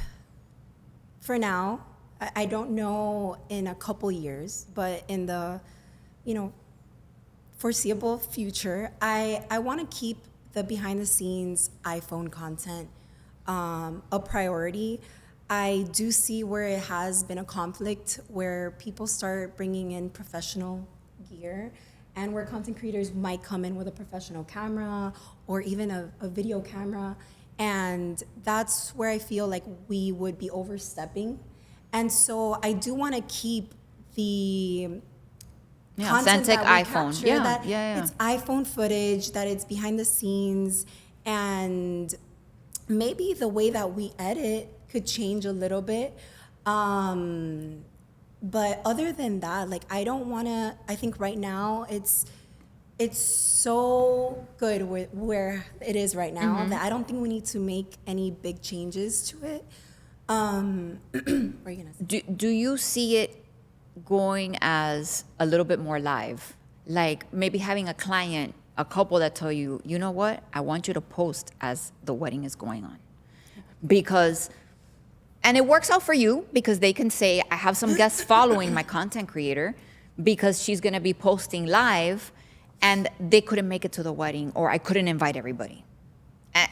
for now, I don't know in a couple years, but in the, foreseeable future, I want to keep the behind the scenes iPhone content a priority. I do see where it has been a conflict where people start bringing in professional gear and where content creators might come in with a professional camera or even a video camera. And that's where I feel like we would be overstepping. And so I do want to keep the content authentic that we iPhone. capture, Yeah, that yeah. it's iPhone footage, that it's behind the scenes, and maybe the way that we edit could change a little bit. But other than that, like I don't want to. I think right now it's so good with where it is right now that I don't think we need to make any big changes to it. What are you gonna say? Do you see it going as a little bit more live? Like maybe having a client, a couple that tell you, you know what, I want you to post as the wedding is going on. Because, and it works out for you because they can say, I have some guests following my content creator because she's gonna be posting live and they couldn't make it to the wedding or I couldn't invite everybody.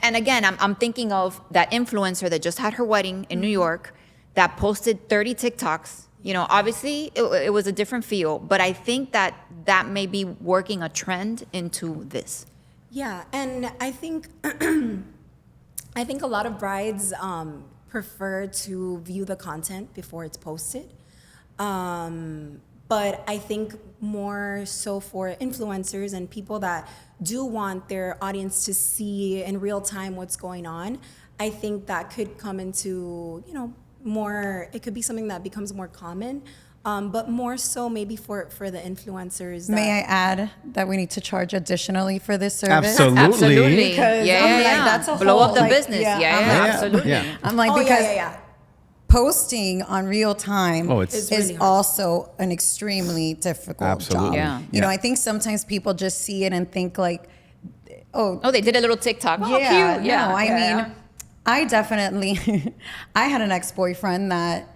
And again, I'm thinking of that influencer that just had her wedding in New York that posted 30 TikToks. You know, obviously it was a different feel, but I think that may be working a trend into this. Yeah, and I think a lot of brides prefer to view the content before it's posted. But I think more so for influencers and people that do want their audience to see in real time what's going on, I think that could come into, more, it could be something that becomes more common, but more so maybe for the influencers. May I add that we need to charge additionally for this service? Absolutely. Because Yeah, I'm yeah, like, yeah. that's a blow whole, up the like, business. yeah, Yeah, I'm yeah, like- absolutely. Yeah. I'm like, Oh, because yeah. posting on real time Oh, it's really is hard. also an extremely difficult Absolutely. job. Yeah. You know, Yeah. I think sometimes people just see it and think like, oh, Oh, they did a little TikTok. Oh, yeah, cute. no, Yeah, I yeah, mean, I definitely, I had an ex-boyfriend that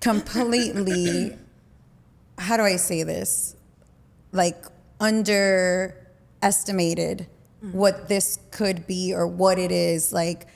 completely, how do I say this? Like underestimated what this could be or what it is. Like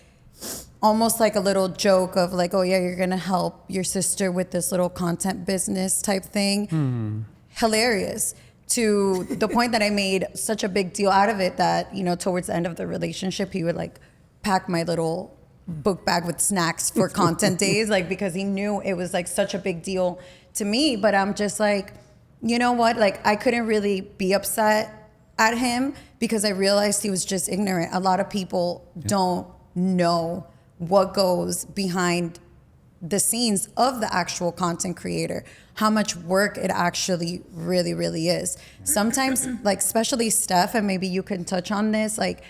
almost like a little joke of like, oh yeah, you're gonna help your sister with this little content business type thing. Hilarious, to the point that I made such a big deal out of it that, you know, towards the end of the relationship, he would like pack my little book bag with snacks for content days, like, because he knew it was like such a big deal to me. But I'm just like, you know what? Like, I couldn't really be upset at him because I realized he was just ignorant. A lot of people don't know what goes behind the scenes of the actual content creator, how much work it actually really, really is. Sometimes, like, especially Steph, and maybe you can touch on this, like,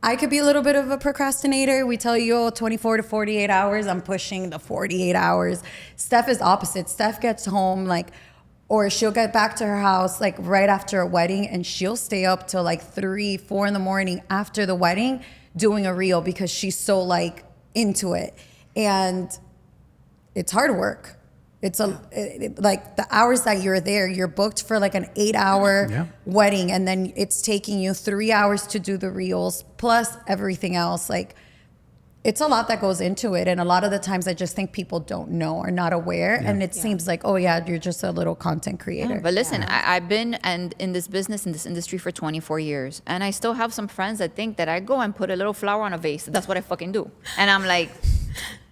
I could be a little bit of a procrastinator. We tell you, oh, 24 to 48 hours. I'm pushing the 48 hours. Steph is opposite. Steph gets home, like, or she'll get back to her house, like, right after a wedding, and she'll stay up till, like, 3, 4 in the morning after the wedding doing a reel because she's so, like, into it. And it's hard work. It's like the hours that you're there, you're booked for like an 8-hour wedding, and then it's taking you 3 hours to do the reels plus everything else. Like, it's a lot that goes into it. And a lot of the times I just think people don't know or not aware. And it seems like, oh yeah, you're just a little content creator. But listen, I've been in this business, in this industry for 24 years. And I still have some friends that think that I go and put a little flower on a vase. That's what I fucking do. And I'm like,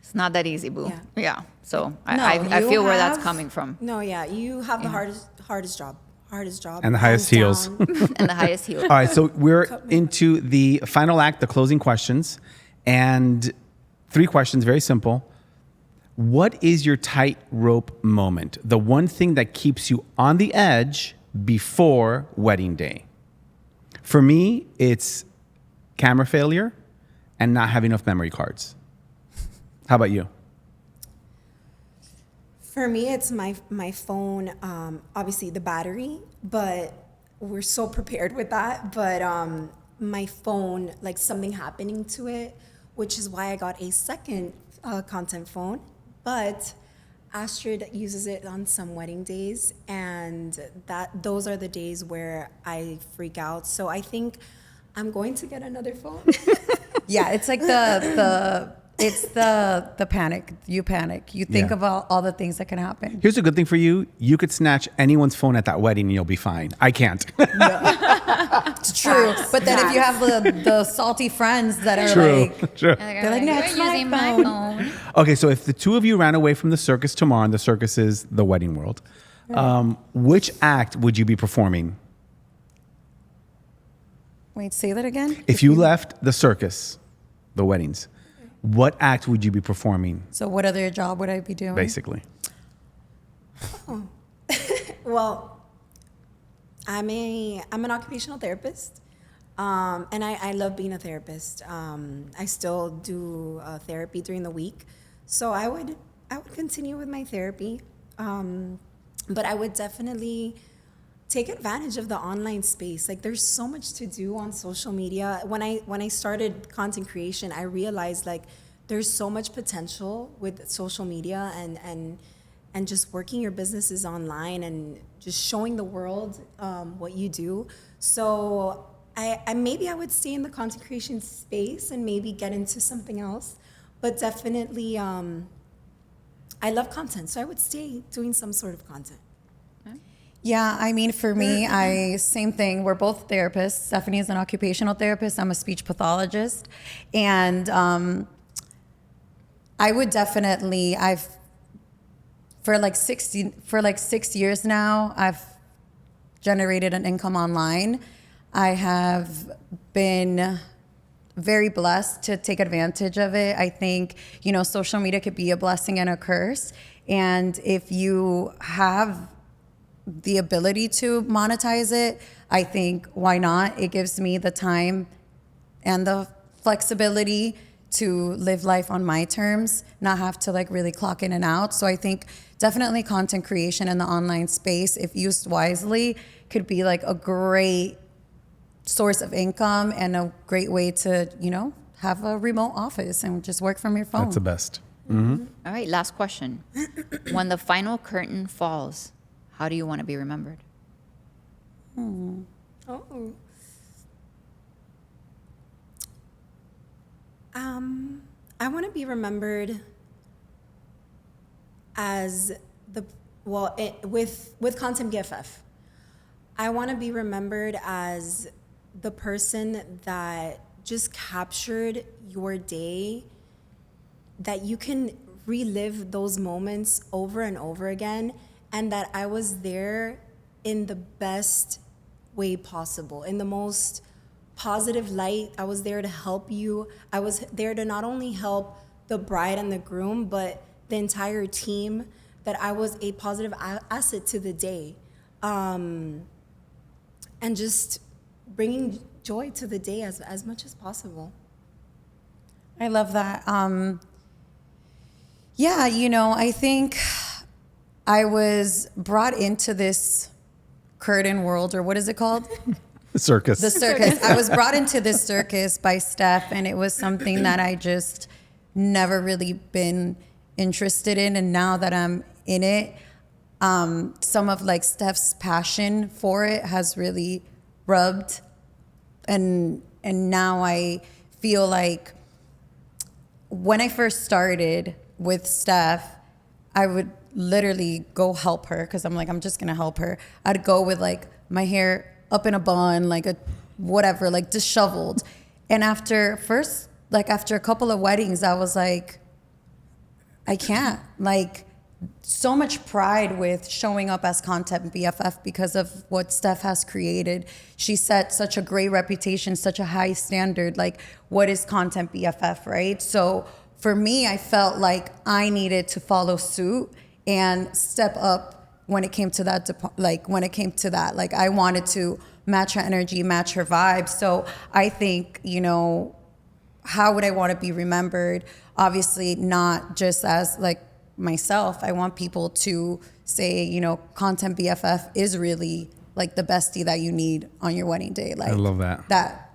it's not that easy, boo. Yeah. So I feel where that's coming from. No, yeah, you have the hardest job. And the highest heels. And the highest heel. All right, so we're into the final act, the closing questions. And 3 questions, very simple. What is your tightrope moment? The one thing that keeps you on the edge before wedding day? For me, it's camera failure and not having enough memory cards. How about you? For me, it's my phone, obviously the battery, but we're so prepared with that. But my phone, like something happening to it, which is why I got a second content phone. But Astrid uses it on some wedding days, and those are the days where I freak out. So I think I'm going to get another phone. Yeah, it's like it's the panic. You panic. You think of all the things that can happen. Here's a good thing for you. You could snatch anyone's phone at that wedding and you'll be fine. I can't. It's true. But then if you have the salty friends that are True. they're like, no, it's You're using my phone. Okay, so if the 2 of you ran away from the circus tomorrow, and the circus is the wedding world, which act would you be performing? Wait, say that again? If you left the circus, the weddings, what act would you be performing, So what other job would I be doing? basically? Well, I'm an occupational therapist, and I love being a therapist. I still do therapy during the week, so I would continue with my therapy, but I would definitely take advantage of the online space. Like, there's so much to do on social media. When I started content creation, I realized like there's so much potential with social media and just working your businesses online and just showing the world what you do. So I maybe I would stay in the content creation space and maybe get into something else, but definitely I love content, so I would stay doing some sort of content. Yeah, I mean, for me, same thing. We're both therapists. Stephanie is an occupational therapist. I'm a speech pathologist. And I would definitely, for like 6 years now, I've generated an income online. I have been very blessed to take advantage of it. I think, social media could be a blessing and a curse. And if you have the ability to monetize it, I think why not? It gives me the time and the flexibility to live life on my terms, not have to like really clock in and out. So I think definitely content creation in the online space, if used wisely, could be like a great source of income and a great way to, have a remote office and just work from your phone. That's the best. All right, last question. When the final curtain falls, how do you want to be remembered? I want to be remembered as with Content BFF. I want to be remembered as the person that just captured your day, that you can relive those moments over and over again, and that I was there in the best way possible, in the most positive light. I was there to help you. I was there to not only help the bride and the groom, but the entire team, that I was a positive asset to the day. And just bringing joy to the day as much as possible. I love that. Yeah, you know, I think I was brought into this curtain world, or what is it called? The circus. The circus. I was brought into this circus by Steph, and it was something that I just never really been interested in. And now that I'm in it, some of like Steph's passion for it has really rubbed, and now I feel like when I first started with Steph, I would literally go help her because I'm like, I'm just gonna help her. I'd go with like my hair up in a bun, like a whatever, like disheveled. And after a couple of weddings, I was like, I can't. Like, so much pride with showing up as Content BFF because of what Steph has created. She set such a great reputation, such a high standard. Like, what is Content BFF, right? So for me, I felt like I needed to follow suit and step up when it came to that. Like, I wanted to match her energy, match her vibe. So I think, you know, how would I want to be remembered? Obviously, not just as like myself. I want people to say, you know, Content BFF is really like the bestie that you need on your wedding day. Like, I love that. That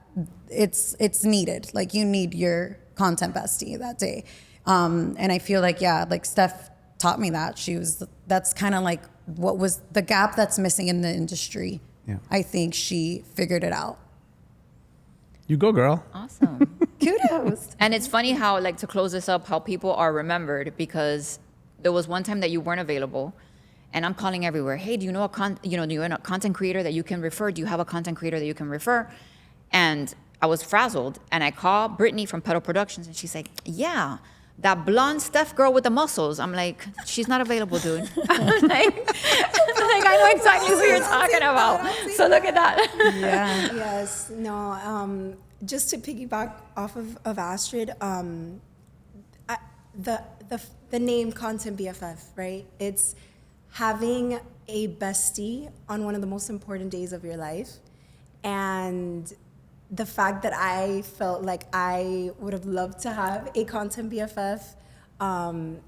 it's needed. Like, you need your content bestie that day. And I feel like, yeah, like Steph taught me that. That's kind of like what was the gap that's missing in the industry. Yeah. I think she figured it out. You go, girl. Awesome. Kudos. And it's funny how, like, to close this up, how people are remembered, because there was one time that you weren't available, and I'm calling everywhere. Hey, do you know do you know a content creator that you can refer? Do you have a content creator that you can refer? And I was frazzled, and I called Brittany from Pedal Productions, and she's like, yeah, that blonde Steph girl with the muscles. I'm like, she's not available, dude. I'm like, I know exactly who you're talking about. So look at that. Yeah. Yes. No. Just to piggyback off of Astrid, the name Content BFF, right? It's having a bestie on one of the most important days of your life, and the fact that I felt like I would have loved to have a Content BFF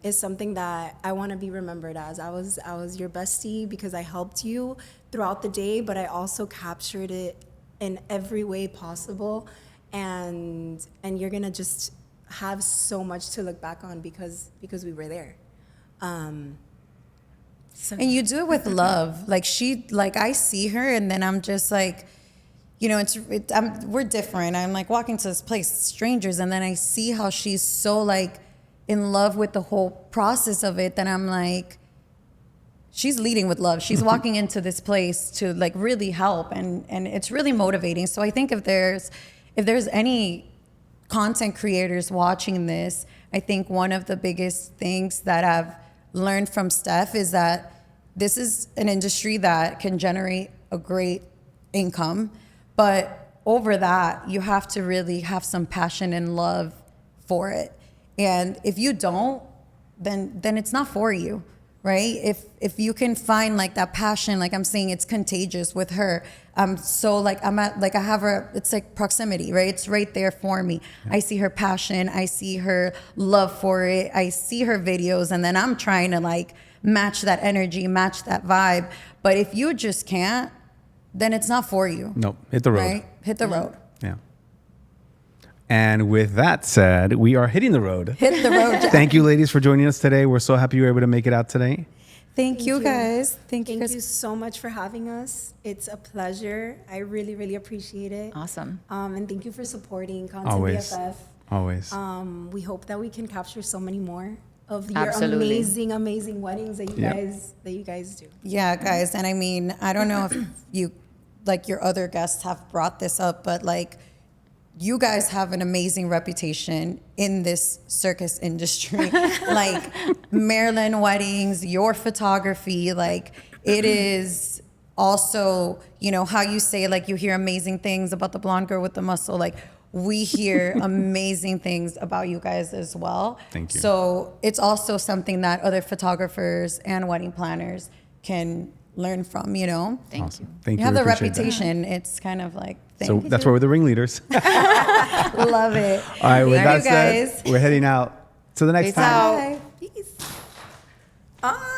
is something that I want to be remembered as. I was your bestie because I helped you throughout the day, but I also captured it in every way possible, and you're gonna just have so much to look back on because we were there. So. And you do it with love. Like, I see her, and then I'm just like, you know, we're different. I'm like walking to this place, strangers, and then I see how she's so like in love with the whole process of it. Then I'm like, she's leading with love. She's walking into this place to like really help, and it's really motivating. So I think if there's any content creators watching this, I think one of the biggest things that I've learned from Steph is that this is an industry that can generate a great income. But over that, you have to really have some passion and love for it. And if you don't, then it's not for you, right? If you can find like that passion, like I'm saying, it's contagious with her. So like I have her, it's like proximity, right? It's right there for me. I see her passion, I see her love for it, I see her videos, and then I'm trying to like match that energy, match that vibe. But if you just can't, then it's not for you. Nope. Hit the road. Right? Hit the road. Yeah. And with that said, we are hitting the road. Hit the road, Jack. Thank you, ladies, for joining us today. We're so happy you were able to make it out today. Thank you, guys. Thank you, Thank guys. you so much for having us. It's a pleasure. I really, really appreciate it. Awesome. And thank you for supporting Content Always. BFF. Always. We hope that we can capture so many more of your Absolutely. amazing weddings that you guys do. Yeah, guys, and I mean, I don't know if you, like your other guests have brought this up, but like you guys have an amazing reputation in this circus industry. Like Maryland weddings, your photography, like it is also, you know, how you say like you hear amazing things about the blonde girl with the muscle, like we hear amazing things about you guys as well. Thank you. So it's also something that other photographers and wedding planners can learn from, you know? Thank you. Thank You you. have we the appreciate that. reputation. It's kind of like, So that's why we're the ringleaders. love it. All right, with Love that you said, guys. we're heading out. Till the next Peace time. out. Peace.